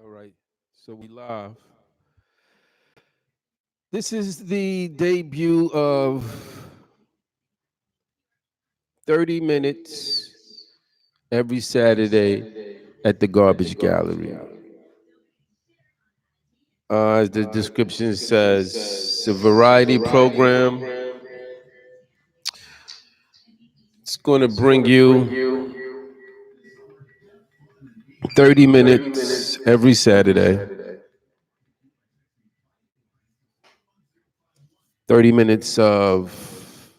All right, so we live. This is the debut of 30 minutes every Saturday at the Garbage Gallery. As the description says, it's a variety program. It's going to bring you 30 minutes every Saturday, 30 minutes of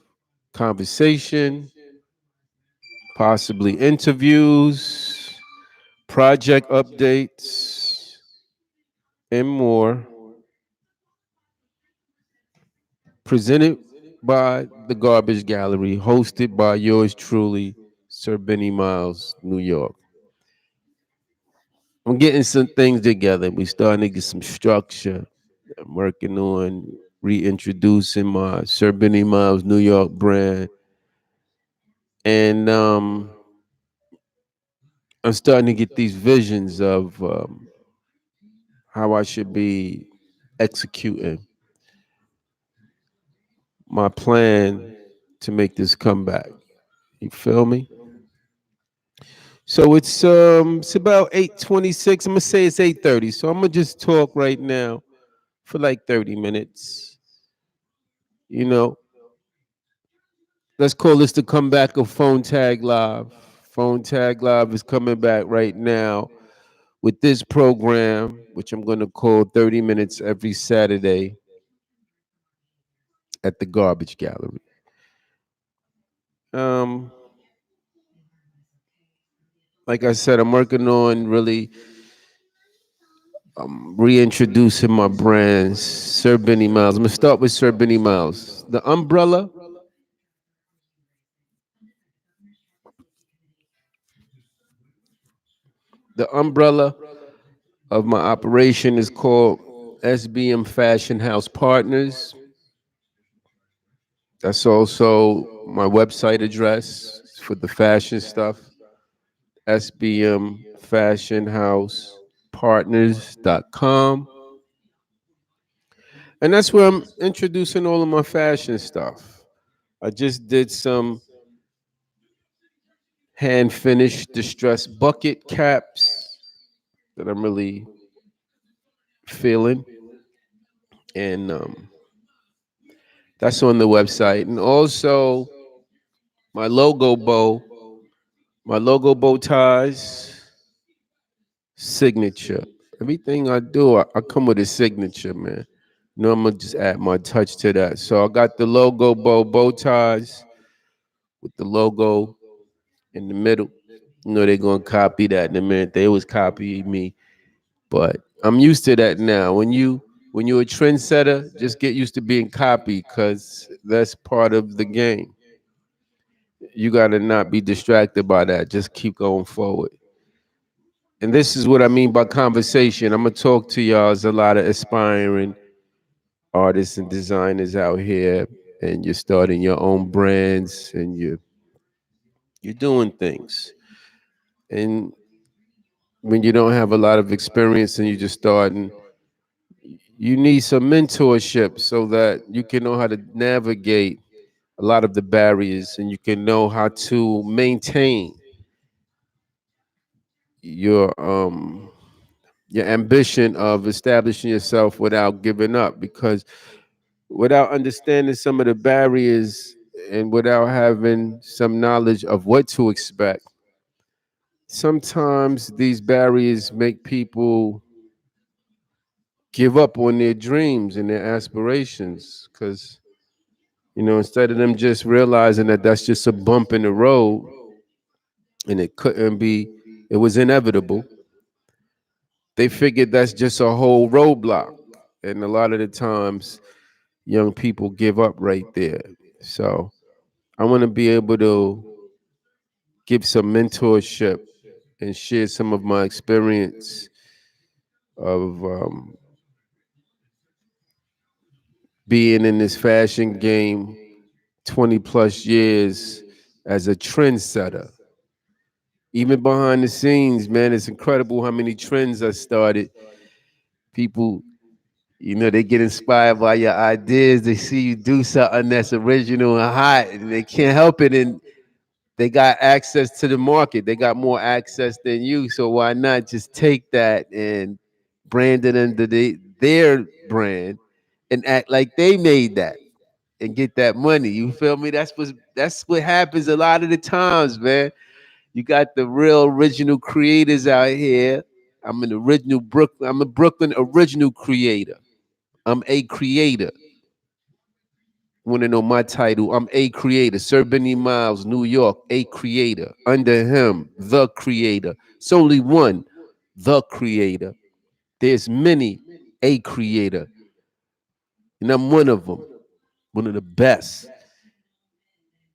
conversation, possibly interviews, project updates, and more, presented by the Garbage Gallery, hosted by yours truly, Sir Benny Miles, New York. I'm getting some things together. We starting to get some structure. I'm working on reintroducing my Sir Benny Miles New York brand, and I'm starting to get these visions of how I should be executing my plan to make this comeback. You feel me? So it's about 8:26. I'm gonna say it's 8:30. So I'm gonna just talk right now for like 30 minutes. You know, let's call this the comeback of Phone Tag Live. Phone Tag Live is coming back right now with this program, which I'm gonna call 30 minutes every Saturday at the Garbage Gallery. Um, like I said, I'm working on really reintroducing my brands, Sir Benny Miles. I'm gonna start with Sir Benny Miles. The umbrella of my operation is called SBM Fashion House Partners. That's also my website address for the fashion stuff. SBM Fashion House Partners.com. And that's where I'm introducing all of my fashion stuff. I just did some hand finished distressed bucket caps that I'm really feeling. And that's on the website. And also my logo bow, my logo bow ties, signature. Everything I do, I come with a signature, man. You know, I'm gonna just add my touch to that. So I got the logo bow ties with the logo in the middle. You know, they're gonna copy that in a minute. They always copy me, but I'm used to that now. When you're a trendsetter, just get used to being copied because that's part of the game. You gotta not be distracted by that. Just keep going forward. And this is what I mean by conversation. I'm gonna talk to y'all as a lot of aspiring artists and designers out here, and you're starting your own brands, and you're doing things. And when you don't have a lot of experience and you're just starting, you need some mentorship so that you can know how to navigate a lot of the barriers and you can know how to maintain your your ambition of establishing yourself without giving up, because without understanding some of the barriers and without having some knowledge of what to expect, sometimes these barriers make people give up on their dreams and their aspirations, because instead of them just realizing that that's just a bump in the road and it couldn't be, it was inevitable, they figured that's just a whole roadblock. And a lot of the times young people give up right there. So I want to be able to give some mentorship and share some of my experience of being in this fashion game 20 plus years as a trendsetter. Even behind the scenes, man, it's incredible how many trends I started. People, they get inspired by your ideas. They see you do something that's original and hot, and they can't help it. And they got access to the market. They got more access than you. So why not just take that and brand it under their brand and act like they made that and get that money? You feel me? That's what happens a lot of the times, man. You got the real original creators out here. I'm a Brooklyn original creator. I'm a creator. Want to know my title? I'm a creator. Sir Benny Miles, New York, a creator. Under him, the creator. It's only one, the creator. There's many, a creator. And I'm one of them, one of the best.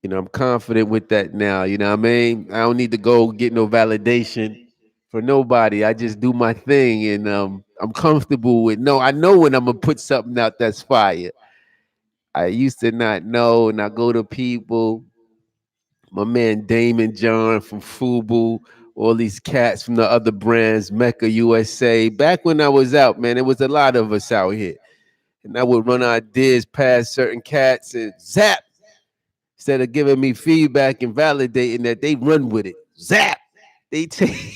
I'm confident with that now. You know what I mean? I don't need to go get no validation for nobody. I just do my thing, and I'm comfortable with. No, I know when I'm gonna put something out that's fire. I used to not know, and I go to people. My man Damon John from Fubu, all these cats from the other brands, Mecca USA. Back when I was out, man, there was a lot of us out here, and I would run ideas past certain cats and zap. Instead of giving me feedback and validating that, they run with it. Zap. They take.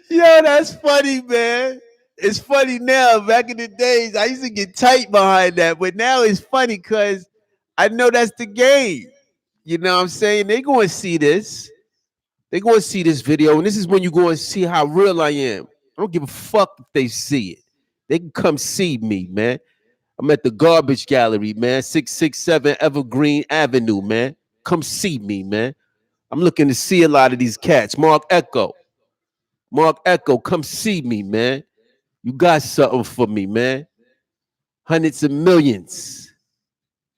Yo, that's funny, man. It's funny now. Back in the days, I used to get tight behind that, but now it's funny because I know that's the game. You know what I'm saying? They going to see this. They going to see this video, and this is when you go and see how real I am. I don't give a fuck if they see it. They can come see me, man. I'm at the Garbage Gallery, man. 667 Evergreen Avenue, man. Come see me, man. I'm looking to see a lot of these cats. Mark Echo. Mark Echo, come see me, man. You got something for me, man. Hundreds of millions.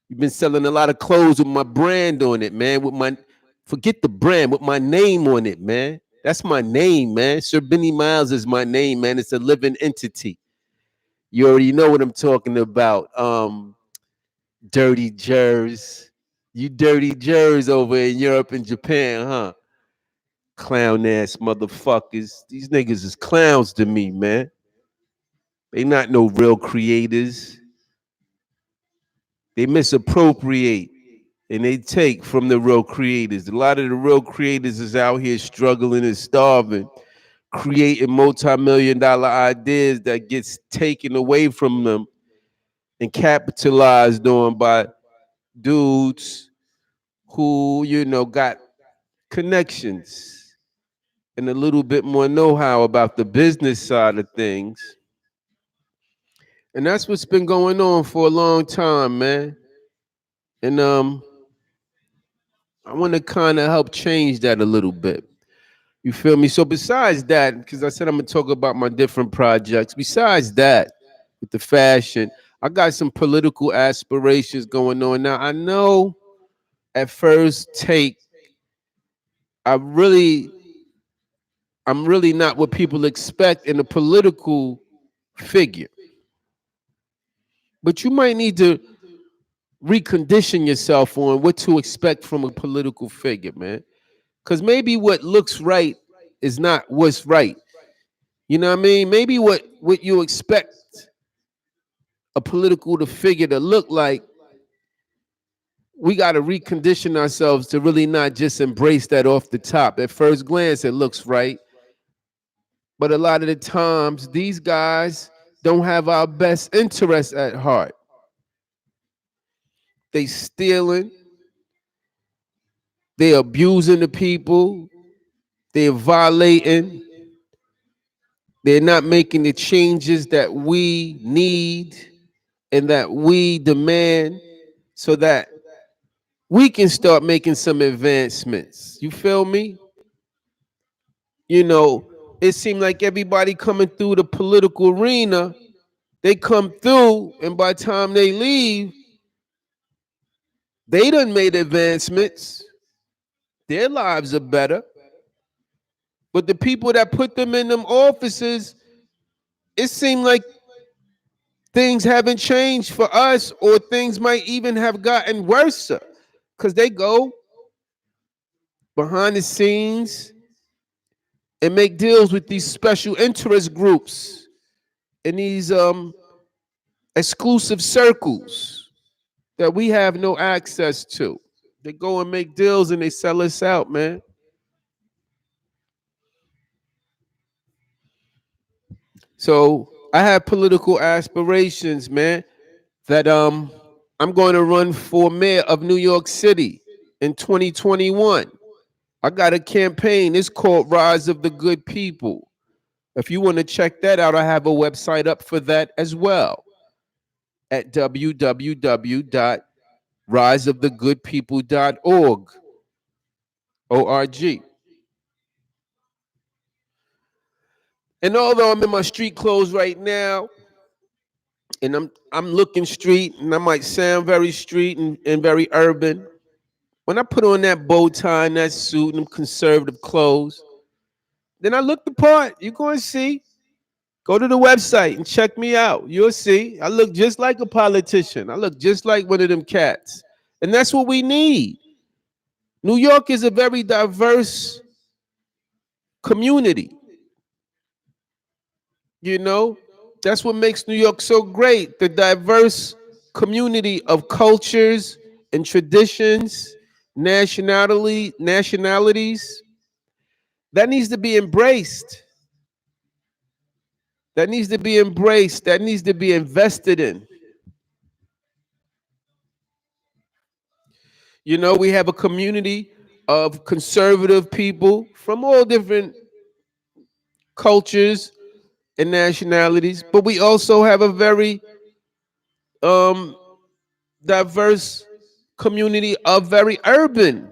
You've been selling a lot of clothes with my brand on it, man. Forget the brand, with my name on it, man. That's my name, man. Sir Benny Miles is my name, man. It's a living entity. You already know what I'm talking about. Dirty Jers. You dirty Jers over in Europe and Japan, huh? Clown ass motherfuckers. These niggas is clowns to me, man. They not no real creators. They misappropriate and they take from the real creators. A lot of the real creators is out here struggling and starving, creating multi-million dollar ideas that gets taken away from them and capitalized on by dudes who, got connections and a little bit more know-how about the business side of things. And that's what's been going on for a long time, man. And I want to kind of help change that a little bit. You feel me? So besides that, because I said I'm gonna talk about my different projects. Besides that, with the fashion, I got some political aspirations going on. Now I know at first take, I really I'm really not what people expect in a political figure. But you might need to recondition yourself on what to expect from a political figure, man. Because maybe what looks right is not what's right. You know what I mean? Maybe what you expect a political figure to look like, we got to recondition ourselves to really not just embrace that off the top. At first glance, it looks right. But a lot of the times, these guys don't have our best interests at heart. They stealing, they abusing the people, they're violating, they're not making the changes that we need and that we demand so that we can start making some advancements. You feel me? You know, it seemed like everybody coming through the political arena, they come through, and by the time they leave, they done made advancements. Their lives are better. But the people that put them in them offices, it seemed like things haven't changed for us, or things might even have gotten worse. Because they go, behind the scenes and make deals with these special interest groups and these exclusive circles that we have no access to. They go and make deals and they sell us out, man. So I have political aspirations, man, that I'm going to run for mayor of New York City in 2021. I got a campaign. It's called Rise of the Good People. If you want to check that out, I have a website up for that as well at www.riseofthegoodpeople.org. O-R-G. And although I'm in my street clothes right now, and I'm looking street, and I might sound very street and very urban, when I put on that bow tie and that suit and them conservative clothes, then I look the part. You're going to see. Go to the website and check me out. You'll see. I look just like a politician. I look just like one of them cats. And that's what we need. New York is a very diverse community. You know, that's what makes New York so great. The diverse community of cultures and traditions, nationalities, that needs to be embraced. That needs to be embraced. That needs to be invested in. You know, we have a community of conservative people from all different cultures and nationalities, but we also have a very um, diverse community of very urban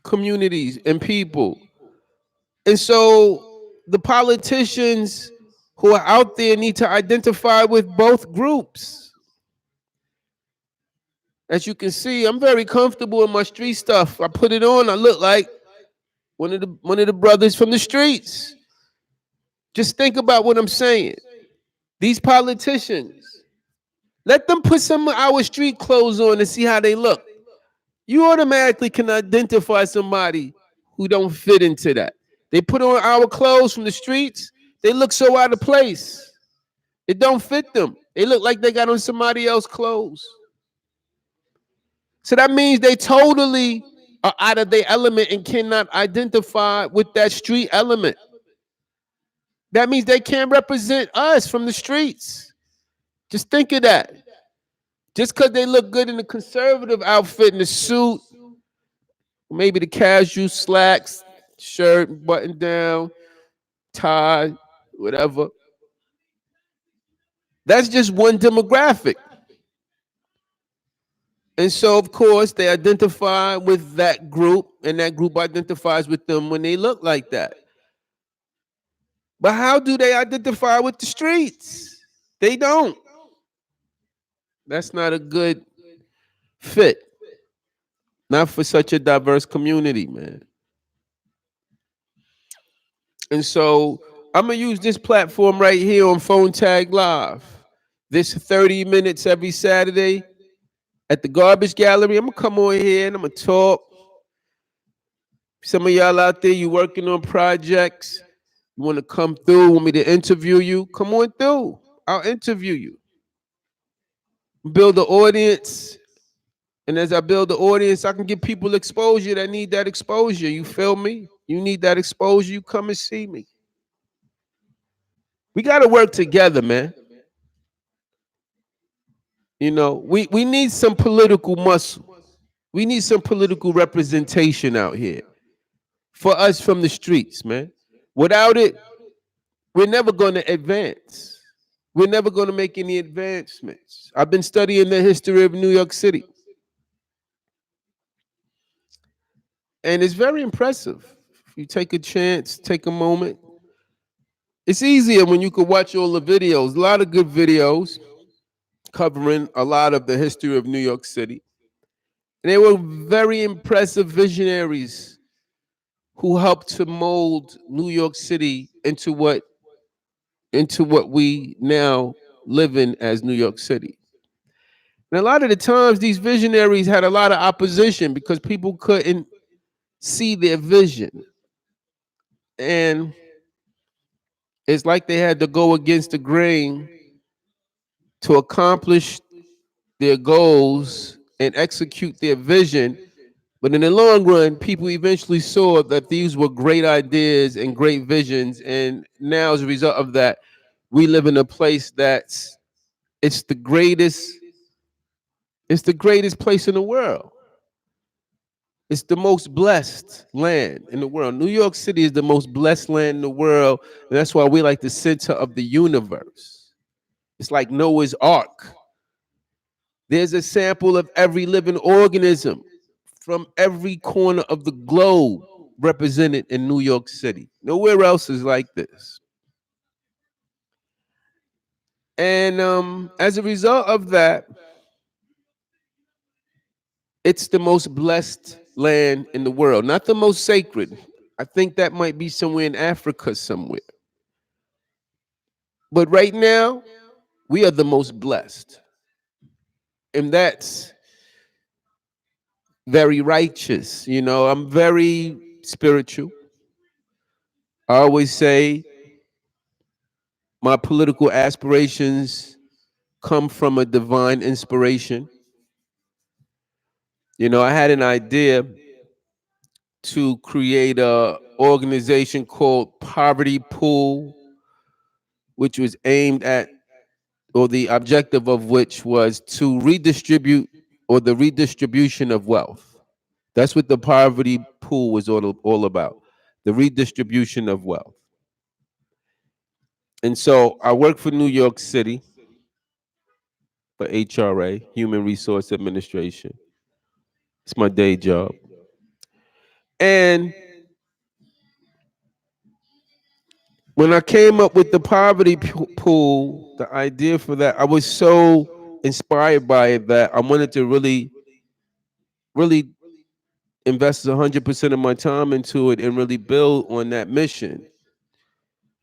communities and people. And so the politicians who are out there need to identify with both groups. As you can see, I'm very comfortable in my street stuff. I put it on, I look like one of the brothers from the streets. Just think about what I'm saying. These politicians, let them put some of our street clothes on and see how they look. You automatically can identify somebody who don't fit into that. They put on our clothes from the streets, they look so out of place. It don't fit them. They look like they got on somebody else's clothes. So that means they totally are out of their element and cannot identify with that street element. That means they can't represent us from the streets. Just think of that. Just because they look good in the conservative outfit and the suit, maybe the casual slacks, shirt, button down, tie, whatever. That's just one demographic. And so, of course, they identify with that group, and that group identifies with them when they look like that. But how do they identify with the streets? They don't. That's not a good fit. Not for such a diverse community, man. And so I'm going to use this platform right here on Phone Tag Live. This 30 minutes every Saturday at the Garbage Gallery. I'm going to come on here and I'm going to talk. Some of y'all out there, you working on projects. You want to come through, want me to interview you? Come on through. I'll interview you. Build the audience. And as I build the audience, I can give people exposure that need that exposure. You feel me? You need that exposure, you come and see me. We got to work together, man. You know, we need some political muscle. We need some political representation out here for us from the streets, man. Without it, we're never going to advance. We're never going to make any advancements. I've been studying the history of New York City. And it's very impressive. If you take a chance, take a moment. It's easier when you could watch all the videos. A lot of good videos covering a lot of the history of New York City. And they were very impressive visionaries who helped to mold New York City into what we now live in as New York City. And a lot of the times, these visionaries had a lot of opposition because people couldn't see their vision. And it's like they had to go against the grain to accomplish their goals and execute their vision. But in the long run, people eventually saw that these were great ideas and great visions. And now, as a result of that, we live in a place that's it's the greatest, it's the greatest place in the world. It's the most blessed land in the world. New York City is the most blessed land in the world. And that's why we like the center of the universe. It's like Noah's Ark. There's a sample of every living organism from every corner of the globe represented in New York City. Nowhere else is like this. And as a result of that, it's the most blessed land in the world, not the most sacred. I think that might be somewhere in Africa somewhere. But right now, we are the most blessed. And that's very righteous. You know, I'm very spiritual. I always say my political aspirations come from a divine inspiration. You know, I had an idea to create a organization called Poverty Pool, which was aimed at, or the objective of which was to redistribute, or the redistribution of wealth. That's what the poverty pool was all about, the redistribution of wealth. And so I work for New York City for HRA, Human Resource Administration. It's my day job. And when I came up with the poverty pool, the idea for that, I was so inspired by it that I wanted to really invest 100% of my time into it and really build on that mission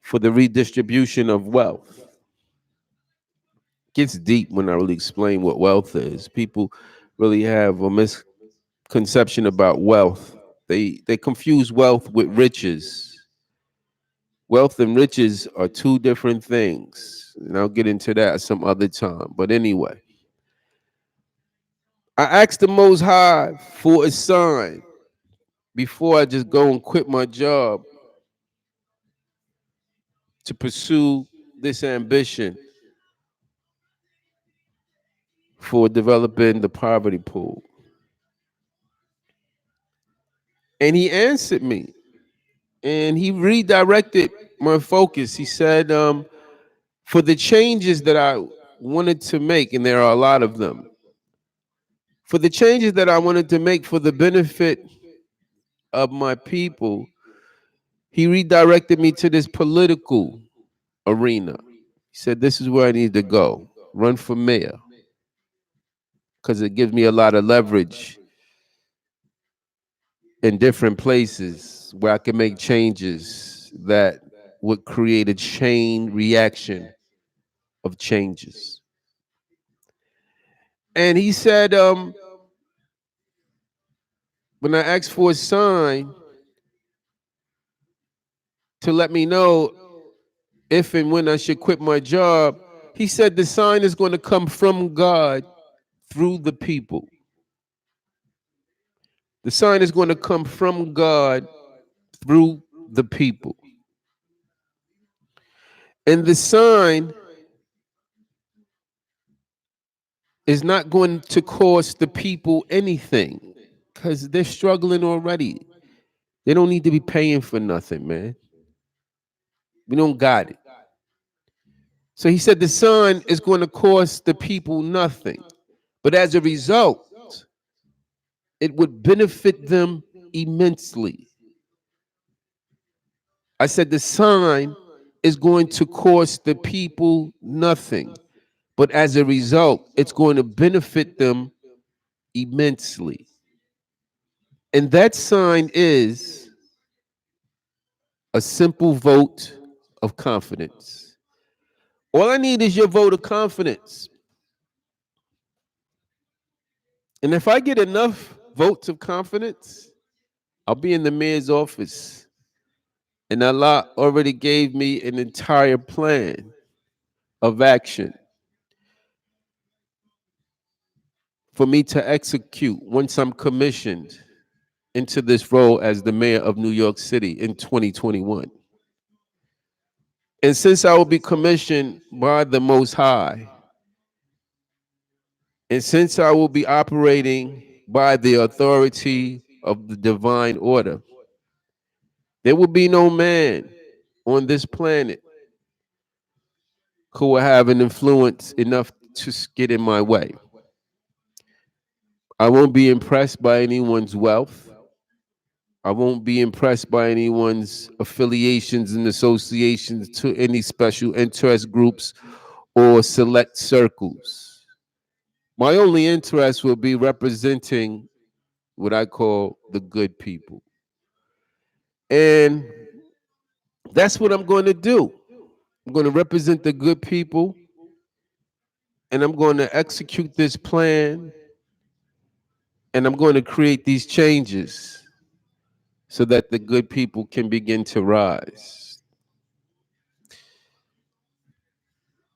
for the redistribution of wealth. It gets deep when I really explain what wealth is. People really have a misconception about wealth. They confuse wealth with riches. Wealth and riches are two different things. And I'll get into that some other time. But anyway, I asked the Most High for a sign before I just go and quit my job to pursue this ambition for developing the poverty pool. And he answered me, and he redirected my focus. He said, for the changes that I wanted to make, and there are a lot of them, for the changes that I wanted to make for the benefit of my people, he redirected me to this political arena. He said, this is where I need to go, run for mayor, because it gives me a lot of leverage in different places where I can make changes that would create a chain reaction of changes. And he said, when I asked for a sign to let me know if and when I should quit my job, he said the sign is going to come from God through the people. The sign is going to come from God through the people. And the sign is not going to cost the people anything because they're struggling already. They don't need to be paying for nothing, man. We don't got it. So he said the sign is going to cost the people nothing. But as a result, it would benefit them immensely. I said the sign is going to cost the people nothing. But as a result, it's going to benefit them immensely. And that sign is a simple vote of confidence. All I need is your vote of confidence. And if I get enough votes of confidence, I'll be in the mayor's office. And Allah already gave me an entire plan of action for me to execute once I'm commissioned into this role as the mayor of New York City in 2021. And since I will be commissioned by the Most High, and since I will be operating by the authority of the divine order, there will be no man on this planet who will have an influence enough to get in my way. I won't be impressed by anyone's wealth. I won't be impressed by anyone's affiliations and associations to any special interest groups or select circles. My only interest will be representing what I call the good people. And that's what I'm going to do. I'm going to represent the good people, and I'm going to execute this plan, and I'm going to create these changes so that the good people can begin to rise.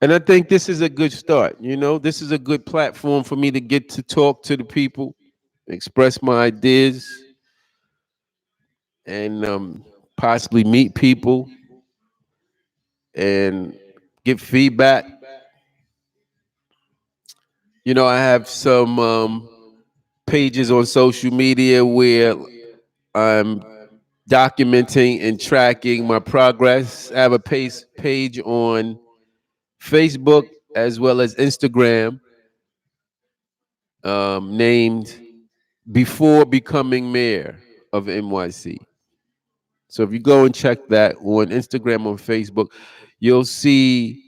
And I think this is a good start. You know, this is a good platform for me to get to talk to the people, express my ideas, and possibly meet people and get feedback. You know, I have some pages on social media where I'm documenting and tracking my progress. I have a page on Facebook as well as Instagram named Before Becoming Mayor of NYC. So if you go and check that on Instagram or Facebook, you'll see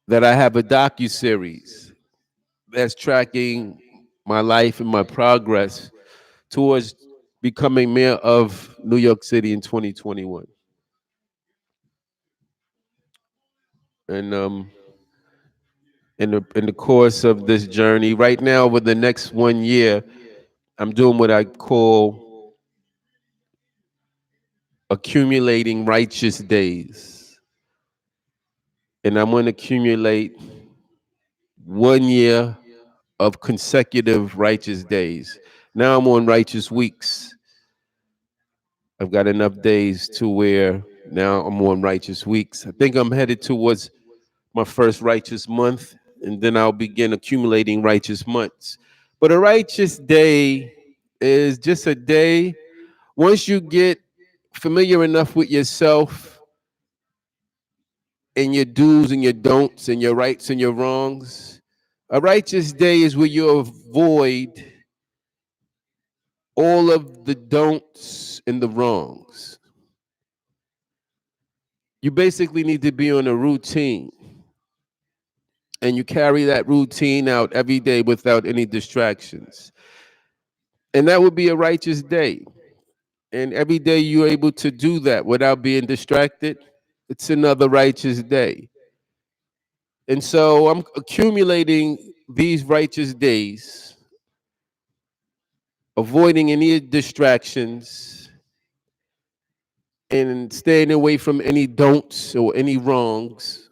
that I have a docu-series that's tracking my life and my progress towards becoming mayor of New York City in 2021. And in the course of this journey, right now, over the next 1 year, I'm doing what I call accumulating righteous days. And I'm going to accumulate 1 year of consecutive righteous days. Now I'm on righteous weeks. I've got enough days to where now I'm on righteous weeks. I think I'm headed towards my first righteous month, and then I'll begin accumulating righteous months. But a righteous day is just a day. Once you get familiar enough with yourself and your do's and your don'ts and your rights and your wrongs, a righteous day is where you avoid all of the don'ts and the wrongs. You basically need to be on a routine, and you carry that routine out every day without any distractions. And that would be a righteous day. And every day you're able to do that without being distracted, it's another righteous day. And so I'm accumulating these righteous days, avoiding any distractions and staying away from any don'ts or any wrongs.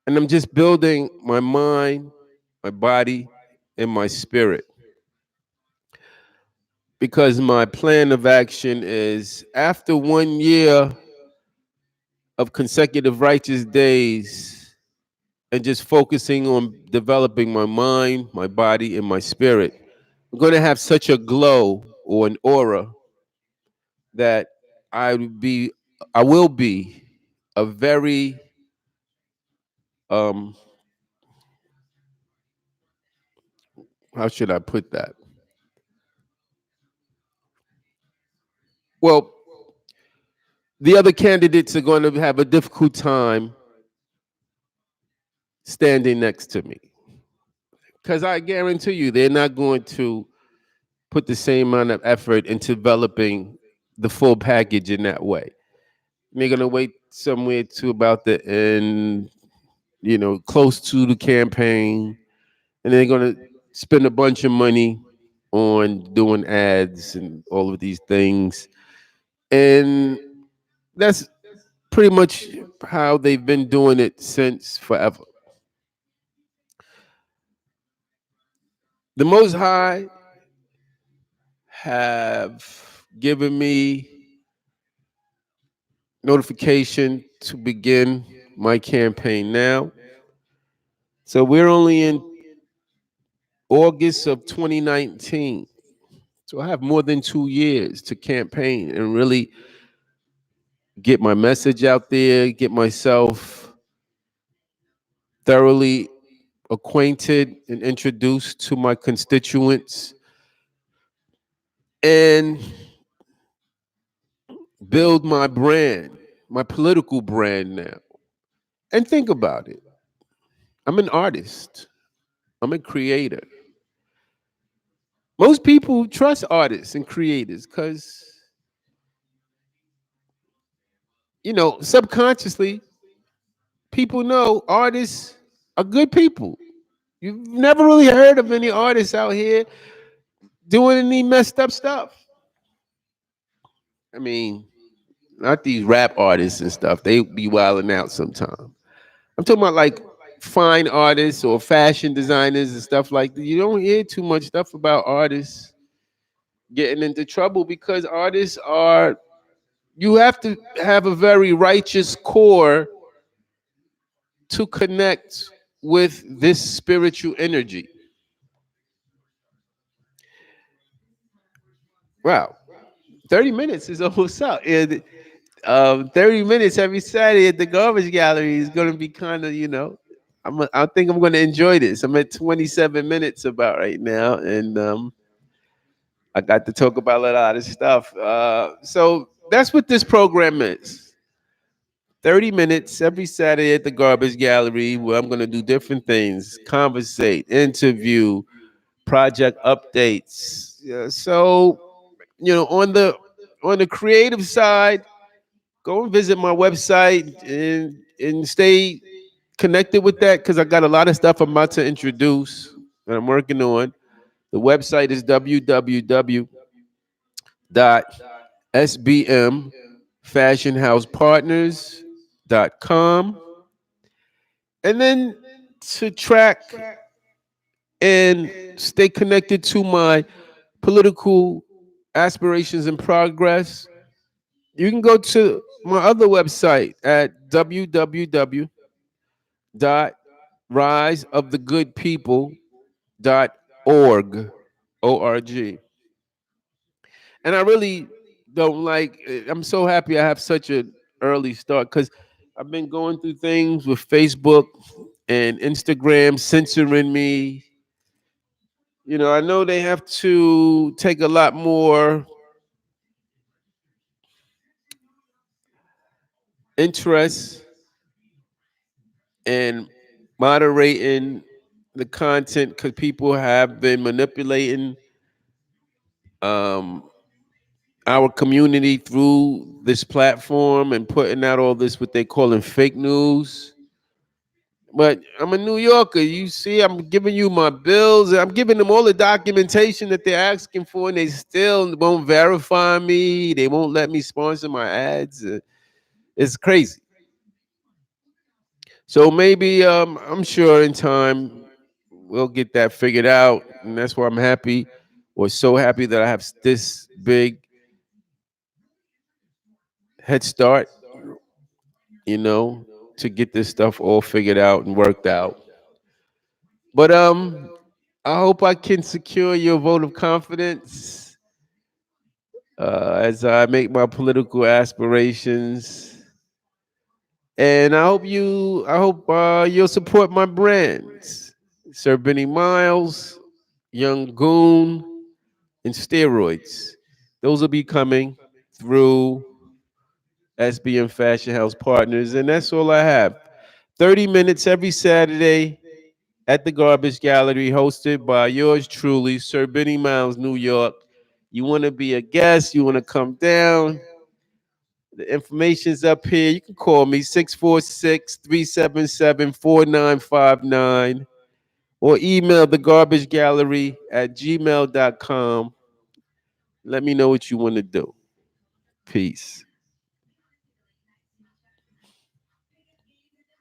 And I'm just building my mind, my body, and my spirit. Because my plan of action is after 1 year of consecutive righteous days and just focusing on developing my mind, my body, and my spirit, I'm going to have such a glow or an aura that I would be, I will be a very um how should I put that? Well, the other candidates are going to have a difficult time standing next to me because I guarantee you they're not going to put the same amount of effort into developing the full package in that way. They're going to wait somewhere to about the end, you know, close to the campaign, and they're gonna spend a bunch of money on doing ads and all of these things. And that's pretty much how they've been doing it since forever. The Most High have given me notification to begin my campaign now. So we're only in August of 2019. So I have more than 2 years to campaign and really get my message out there, get myself thoroughly acquainted and introduced to my constituents, and build my brand, my political brand now. And think about it. I'm an artist. I'm a creator. Most people trust artists and creators because, subconsciously, people know artists are good people. You've never really heard of any artists out here doing any messed up stuff. I mean, not these rap artists and stuff. They be wilding out sometimes. I'm talking about like fine artists or fashion designers and stuff like that. You don't hear too much stuff about artists getting into trouble because artists are, you have to have a very righteous core to connect with this spiritual energy. Wow. 30 minutes is almost up. And 30 minutes every Saturday at the Garbage Gallery is going to be kind of, I think I'm going to enjoy this. I'm at 27 minutes about right now. And I got to talk about a lot of stuff. So that's what this program is. 30 minutes every Saturday at the Garbage Gallery where I'm going to do different things, conversate, interview, project updates. Yeah, so, on the creative side, go and visit my website and stay connected with that because I got a lot of stuff I'm about to introduce that I'm working on. The website is www.sbmfashionhousepartners.com. And then to track and stay connected to my political aspirations and progress, you can go to my other website at www.riseofthegoodpeople.org. O-R-G. And I really don't like, I'm so happy I have such an early start because I've been going through things with Facebook and Instagram censoring me. I know they have to take a lot more interest in moderating the content because people have been manipulating um, our community through this platform and putting out all this what they call in fake news. But I'm a New Yorker. You see, I'm giving you my bills. I'm giving them all the documentation that they're asking for, and they still won't verify me. They won't let me sponsor my ads. It's crazy. So maybe I'm sure in time we'll get that figured out, and that's why I'm happy, or so happy that I have this big head start, you know, to get this stuff all figured out and worked out. But I hope I can secure your vote of confidence as I make my political aspirations, and I hope you'll support my brands, Sir Benny Miles, Young Goon, and Steroids. Those will be coming through SBM Fashion House Partners, and that's all I have. 30 minutes every Saturday at the Garbage Gallery, hosted by yours truly, Sir Benny Miles, New York. You want to be a guest, you want to come down, the information's up here. You can call me 646-377-4959, or email the garbage gallery at gmail.com. Let me know what you want to do. Peace.